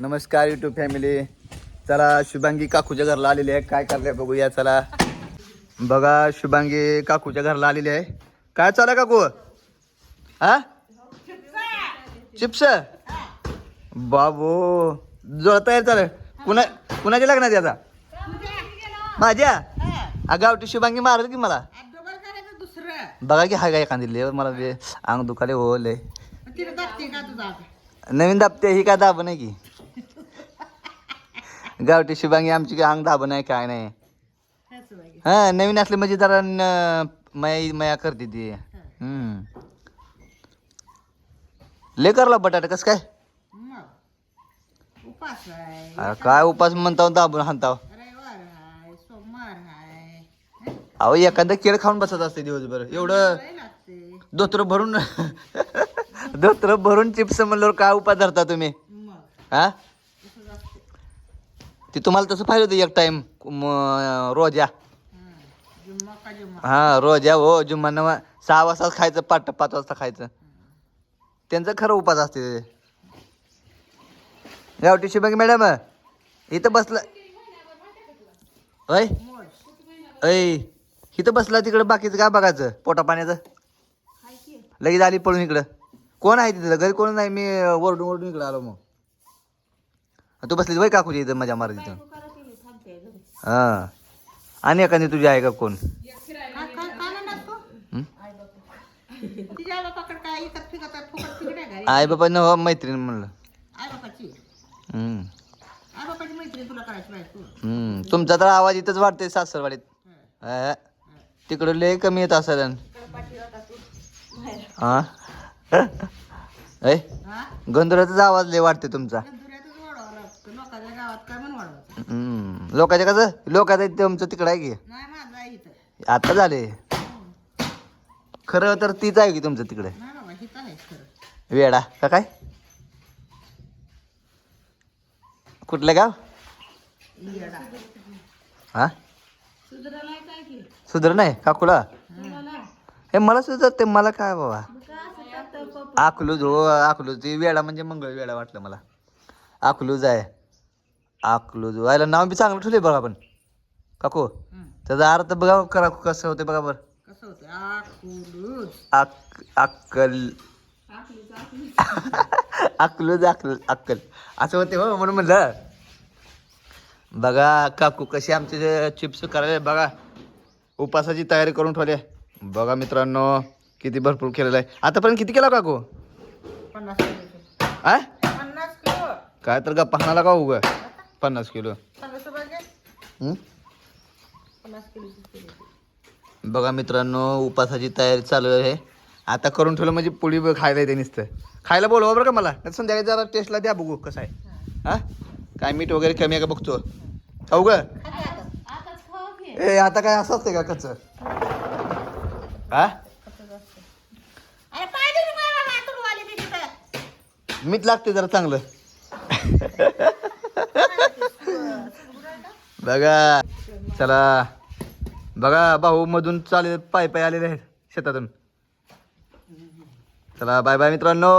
नमस्कार YouTube family. चला शुभांगी काकूच्या घरला आलेली आहे. काय करते बघूया. चला बघा शुभांगी काकूच्या घरला आलेली आहे. काय चालू आहे काकू? हा चिप्स बाबू जोडता चाल. कुणाच्या लग्नात याचा? माझ्या गावठी शुभांगी मारल की मला. बघा की हाय काय एखादी मला अंग दुखाले ओले. नवीन दाबते ही काय दाब नाही की. गावठी शुभांगी आमची अंग दाब नाही काय नाही. हा नवीन असले म्हणजे जरा मया करते ती. ले करला बटाटा कस काय? काय उपास म्हणता दाबून हाणताव. अहो एखादा केळ खाऊन बसत असते दिवसभर. एवढं धोत्र भरून चिप्स म्हणल्यावर काय उपास धरता तुम्ही? हा ती तुम्हाला तसं पाहिजे होतं एक टाइम रोजा. हा रोजा हो जुम्मा 6 वाजता खायचं 5 वाजता खायचं. त्यांचं खरं उपास असते. गावठी शुभांगी मॅडम इथं बसला ऐ इथं बसला तिकडं बाकीचं काय बघायचं पोटा पाण्याचं. लगेच आली पळून इकडं. कोण आहे तिथं? घरी कोण नाही. मी ओरडून इकडं आलो. मग तू बसली वय काकूची इथं मजा मारत तिथं. हा आणि एखादी तुझी आहे का कोण? आई बाबा न मैत्रीण म्हणलं. तुमचा तर आवाज इथंच वाटतंय सासरवाडीत. तिकडं लय कमी येत असेल. हा गंधुराचाच आवाज लय वाटते तुमचा. लोकांच्या कसं लोकांचं तुमचं तिकडं आहे की आता झाले. खरं तर तीच आहे की तुमचं तिकडे वेडा का काय? कुठलं गाव? हा सुधर नाही काकूला. हे मला सुधरते मला काय बाबा. अकलूज हो अकलूज. ती वेळा म्हणजे मंगळ वेळा वाटलं मला. अकलूज आहे. अकलूज व्हायला नाव बी चांगलं ठेवले बघा. पण काकू त्याचा अर्थ बघा करा कसं होते बघा बरं. अक्कल अकलूज अक्कल असं होते हो म्हणून म्हणलं. बघा काकू कशी आमचे चिप्स करायला बघा. उपासाची तयारी करून ठेवली. बघा मित्रांनो किती भरपूर केलेलं आहे. आतापर्यंत किती केला काकू? 50 काय तर गप्पा हाणाला का उग 50 किलो. बघा मित्रांनो उपासाची तयारी चालू आहे. आता करून ठेवलं म्हणजे पुढी खायला येते. नुसतं खायला बोलवा बरं का मला. संध्याकाळी जरा टेस्टला द्या बघू कसं आहे. हा काय मीठ वगैरे कमी आहे का बघतो. खाऊ ग ए आता काय असं असते का कच्च? हा मीठ लागते जरा चांगलं. बघा चला बघा भाऊ मधून चालेल पाय आलेले आहेत शेतातून. चला बाय बाय मित्रांनो.